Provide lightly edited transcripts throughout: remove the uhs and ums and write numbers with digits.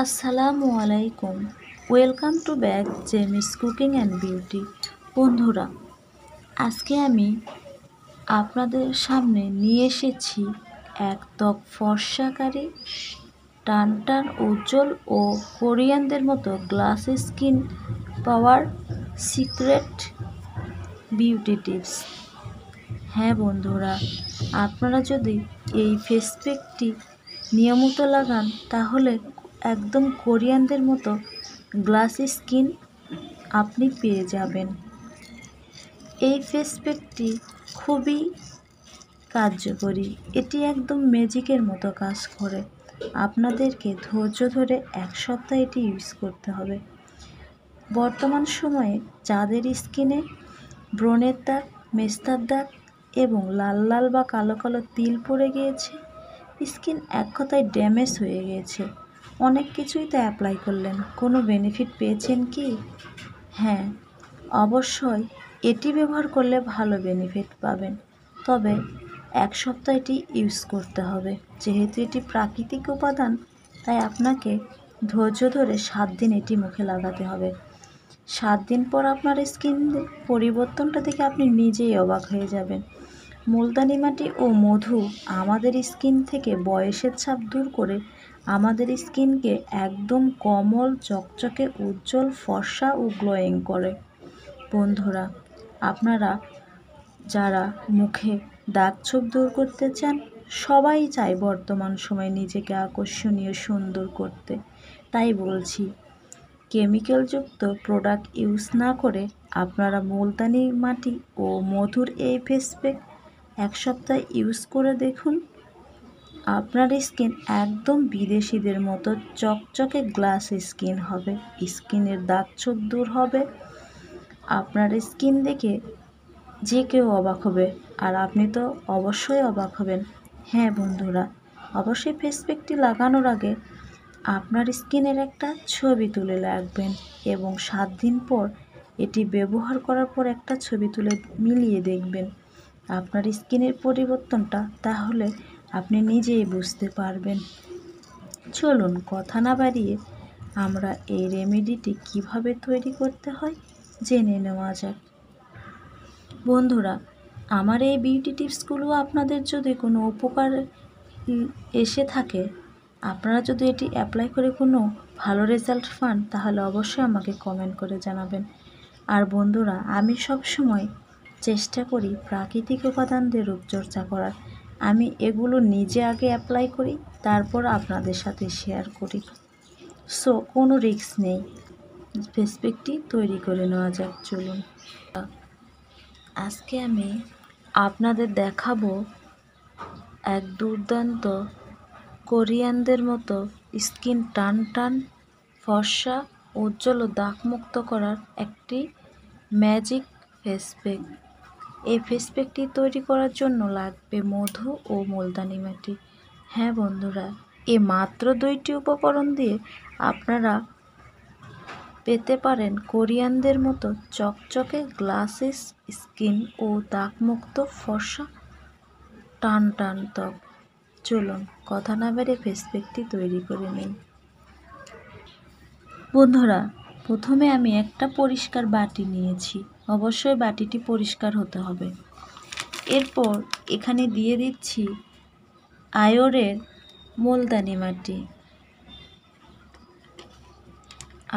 আসসালামু আলাইকুম। Welcome to back Jemi's cooking and beauty. বন্ধুরা, আজকে আমি আপনাদের সামনে নিয়ে এসেছি এক ত্বক ফর্সাকারী, টান টান উজ্জ্বল ও কোরিয়ানদের মতো গ্লাস স্কিন পাওয়ার সিক্রেট বিউটি টিপস। হ্যাঁ বন্ধুরা, আপনারা যদি এই ফেস প্যাকটি নিয়মিত লাগান তাহলে একদম কোরিয়ানদের মতো গ্লাস স্কিন আপনি পেয়ে যাবেন। এই ফেস প্যাকটি খুবই কার্যকরী, এটি একদম ম্যাজিকের মতো কাজ করে। আপনাদেরকে ধৈর্য ধরে এক সপ্তাহ এটি ইউজ করতে হবে। বর্তমান সময়ে যাদের স্কিনে ব্রণের দাগ, মেস্তার দাগ এবং লাল লাল বা কালো কালো তিল পড়ে গিয়েছে, স্কিন এক কথায় ড্যামেজ হয়ে গিয়েছে, অনেক কিছুই তো অ্যাপ্লাই করলেন, কোনো বেনিফিট পেয়েছেন কি? হ্যাঁ, অবশ্যই এটি ব্যবহার করলে ভালো বেনিফিট পাবেন, তবে এক সপ্তাহ এটি ইউজ করতে হবে। যেহেতু এটি প্রাকৃতিক উপাদান, তাই আপনাকে ধৈর্য ধরে 7 দিন এটি মুখে লাগাতে হবে। 7 দিন পর আপনার স্কিন পরিবর্তনটা দেখে আপনি নিজেই অবাক হয়ে যাবেন। মুলতানি মাটি ও মধু আমাদের স্কিন থেকে বয়সের ছাপ দূর করে আমাদের স্কিনকে একদম কোমল, চকচকে, উজ্জ্বল, ফর্সা ও গ্লোয়িং করে। বন্ধুরা, আপনারা যারা মুখে দাগ ছোপ দূর করতে চান, সবাই চায় বর্তমান সময়ে নিজেকে আকর্ষণীয়, সুন্দর করতে, তাই বলছি কেমিক্যালযুক্ত প্রোডাক্ট ইউজ না করে আপনারা মুলতানি মাটি ও মধুর এই ফেস প্যাক এক সপ্তাহ ইউজ করে দেখুন। আপনার স্কিন একদম বিদেশিদের মতো চকচকে গ্লাস স্কিন হবে। স্কিনের দাগ ছোপ দূর হবে। আপনার স্কিন দেখে যে কেউ অবাক হবে, আর আপনি তো অবশ্যই অবাক হবেন। হ্যাঁ বন্ধুরা, অবশ্যই ফেস প্যাকটি লাগানোর আগে আপনার স্কিনের একটা ছবি তুলে রাখবেন এবং 7 দিন পর এটি ব্যবহার করার পর একটা ছবি তুলে মিলিয়ে দেখবেন আপনার স্কিনের পরিবর্তনটা, তাহলে আপনি নিজেই বুঝতে পারবেন। চলুন কথা না বাড়িয়ে আমরা এই রেমেডিটি কিভাবে তৈরি করতে হয় জেনে নেওয়া যাক। বন্ধুরা, আমার এই বিউটি টিপসগুলো আপনাদের যদি কোনো উপকার এসে থাকে, আপনারা যদি এটি অ্যাপ্লাই করে কোনো ভালো রেজাল্ট পান, তাহলে অবশ্যই আমাকে কমেন্ট করে জানাবেন। আর বন্ধুরা, আমি সব সময় চেষ্টা করি প্রাকৃতিক উপাদান দিয়ে রূপচর্চা করার। আমি এগুলো নিজে আগে অ্যাপ্লাই করি, তারপর আপনাদের সাথে শেয়ার করি। সো কোনো রিস্ক নেই। ফেস প্যাকটি তৈরি করে নেওয়া যাক। চলুন, আজকে আমি আপনাদের দেখাবো এক দুর্দান্ত কোরিয়ানদের মতো স্কিন টান টান, ফর্সা, উজ্জ্বল ও দাগমুক্ত করার একটি ম্যাজিক ফেস প্যাক। এই ফেস প্যাকটি তৈরি করার জন্য লাগবে মধু ও মুলতানি মাটি। হ্যাঁ বন্ধুরা, এই মাত্র 2টি উপকরণ দিয়ে আপনারা পেতে পারেন কোরিয়ানদের মতো চকচকে গ্লাসেস স্কিন ও দাগমুক্ত ফর্সা টান টান ত্বক। চলুন কথা না বেড়ে ফেস প্যাকটি তৈরি করে নিই। বন্ধুরা, প্রথমে আমি একটা পরিষ্কার বাটি নিয়েছি, অবশ্যই বাটিটি পরিষ্কার হতে হবে। এরপর এখানে দিয়ে দিচ্ছি আয়রের মুলতানি মাটি।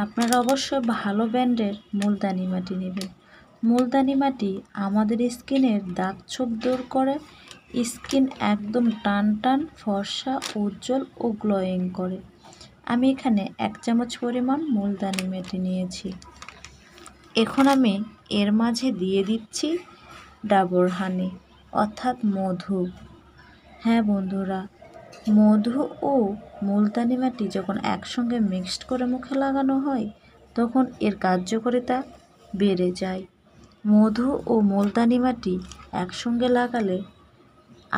আপনারা অবশ্যই ভালো ব্র্যান্ডের মুলতানি মাটি নেবেন। মুলতানি মাটি আমাদের স্কিনের দাগ ছোপ দূর করে, স্কিন একদম টান টান, ফর্সা, উজ্জ্বল ও গ্লোয়িং করে। আমি এখানে 1 চামচ পরিমাণ মুলতানি মাটি নিয়েছি। এখন আমি এর মাঝে দিয়ে দিচ্ছি ডাবর হানি অর্থাৎ মধু। হ্যাঁ বন্ধুরা, মধু ও মুলতানি মাটি যখন একসঙ্গে মিক্সড করে মুখে লাগানো হয়, তখন এর কার্যকারিতা বেড়ে যায়। মধু ও মুলতানি মাটি একসঙ্গে লাগালে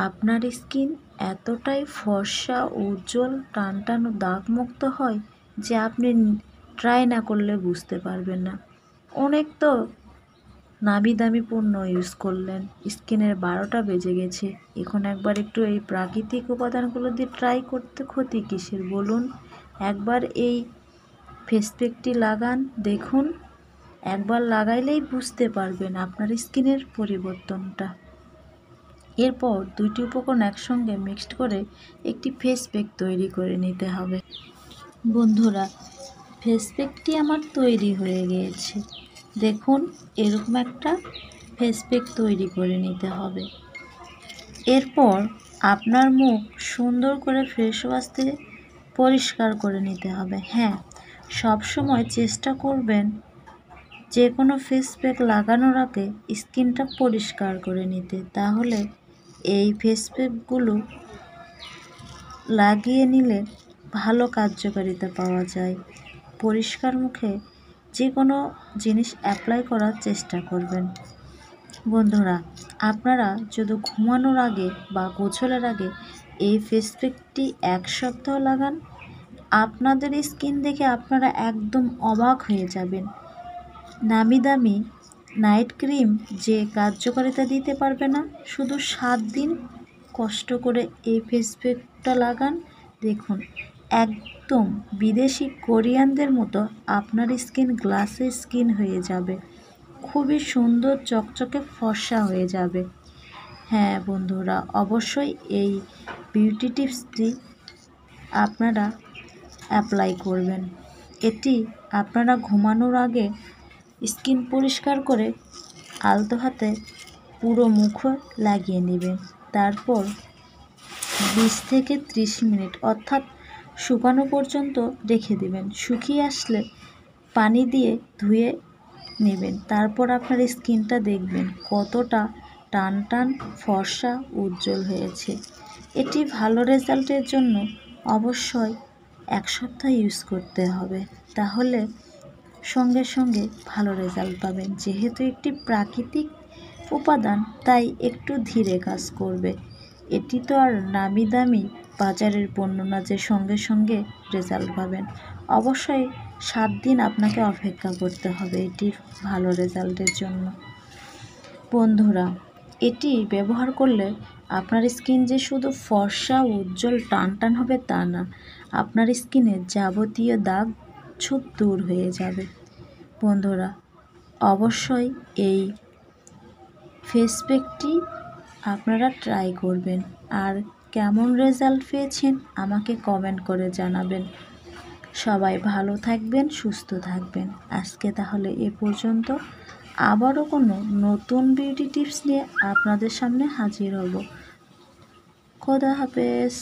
আপনার স্কিন এতটাই ফর্সা, উজ্জ্বল, টান টান ও দাগমুক্ত হয় যে আপনি ট্রাই না করলে বুঝতে পারবেন না। অনেক তো নামি দামি পণ্য ইউজ করলেন, স্কিনের 12টা বেজে গেছে, এখন একবার একটু এই প্রাকৃতিক উপাদানগুলো দিয়ে ট্রাই করতে ক্ষতি কিসের বলুন? একবার এই ফেস প্যাকটি লাগান, দেখুন, একবার লাগাইলেই বুঝতে পারবেন আপনার স্কিনের পরিবর্তনটা। এরপর দুইটি উপকরণ একসঙ্গে মিক্সড করে একটি ফেস প্যাক তৈরি করে নিতে হবে। বন্ধুরা, ফেস প্যাকটি আমার তৈরি হয়ে গিয়েছে। দেখুন, এরকম একটা ফেস প্যাক তৈরি করে নিতে হবে। এরপর আপনার মুখ সুন্দর করে ফ্রেশ ওয়াশ দিয়ে পরিষ্কার করে নিতে হবে। হ্যাঁ, সবসময় চেষ্টা করবেন যে কোনো ফেস প্যাক লাগানোর আগে স্কিনটা পরিষ্কার করে নিতে, তাহলে এই ফেস প্যাকগুলো লাগিয়ে নিলে ভালো কার্যকারিতা পাওয়া যায়। পরিষ্কার মুখে যে কোনো জিনিস অ্যাপ্লাই করার চেষ্টা করবেন। বন্ধুরা, আপনারা যদি ঘুমানোর আগে বা গোসলের আগে এই ফেস প্যাকটি 1 সপ্তাহ লাগান, আপনাদের স্কিন দেখে আপনারা একদম অবাক হয়ে যাবেন। নামি দামি নাইট ক্রিম যে কার্যকারিতা দিতে পারবে না, শুধু 7 দিন কষ্ট করে এই ফেস প্যাকটা লাগান, দেখুন একদম বিদেশি কোরিয়ানদের মতো আপনার স্কিন গ্লাসের স্কিন হয়ে যাবে, খুবই সুন্দর চকচকে ফর্সা হয়ে যাবে। হ্যাঁ বন্ধুরা, অবশ্যই এই বিউটি টিপসটি আপনারা অ্যাপ্লাই করবেন। এটি আপনারা ঘুমানোর আগে স্কিন পরিষ্কার করে আলতো হাতে পুরো মুখে লাগিয়ে নেবেন। তারপর 20 থেকে 30 মিনিট অর্থাৎ শুকানো পর্যন্ত রেখে দেবেন। শুকিয়ে আসলে পানি দিয়ে ধুয়ে নেবেন। তারপর আপনার স্কিনটা দেখবেন কতটা টান টান, ফর্সা, উজ্জ্বল হয়েছে। এটি ভালো রেজাল্টের জন্য অবশ্যই 1 সপ্তাহ ইউজ করতে হবে, তাহলে সঙ্গে সঙ্গে ভালো রেজাল্ট পাবেন। যেহেতু একটি প্রাকৃতিক উপাদান, তাই একটু ধীরে কাজ করবে। এটি তো আর নামি দামি বাজারের পণ্য না যে সঙ্গে সঙ্গে রেজাল্ট পাবেন। অবশ্যই 7 দিন আপনাকে অপেক্ষা করতে হবে এটির ভালো রেজাল্টের জন্য। বন্ধুরা, এটি ব্যবহার করলে আপনার স্কিন যে শুধু ফর্সা, উজ্জ্বল, টান টান হবে তা না, আপনার স্কিনের যাবতীয় দাগ ছোপ দূর হয়ে যাবে। বন্ধুরা, অবশ্যই এই ফেস প্যাকটি আপনারা ট্রাই করবেন, আর কেমন রেজাল্ট পেয়েছেন আমাকে কমেন্ট করে জানাবেন। সবাই ভালো থাকবেন, সুস্থ থাকবেন। আজকে তাহলে এ পর্যন্ত। আবারও কোনো নতুন বিউটি টিপস নিয়ে আপনাদের সামনে হাজির হব। খোদা হাফেজ।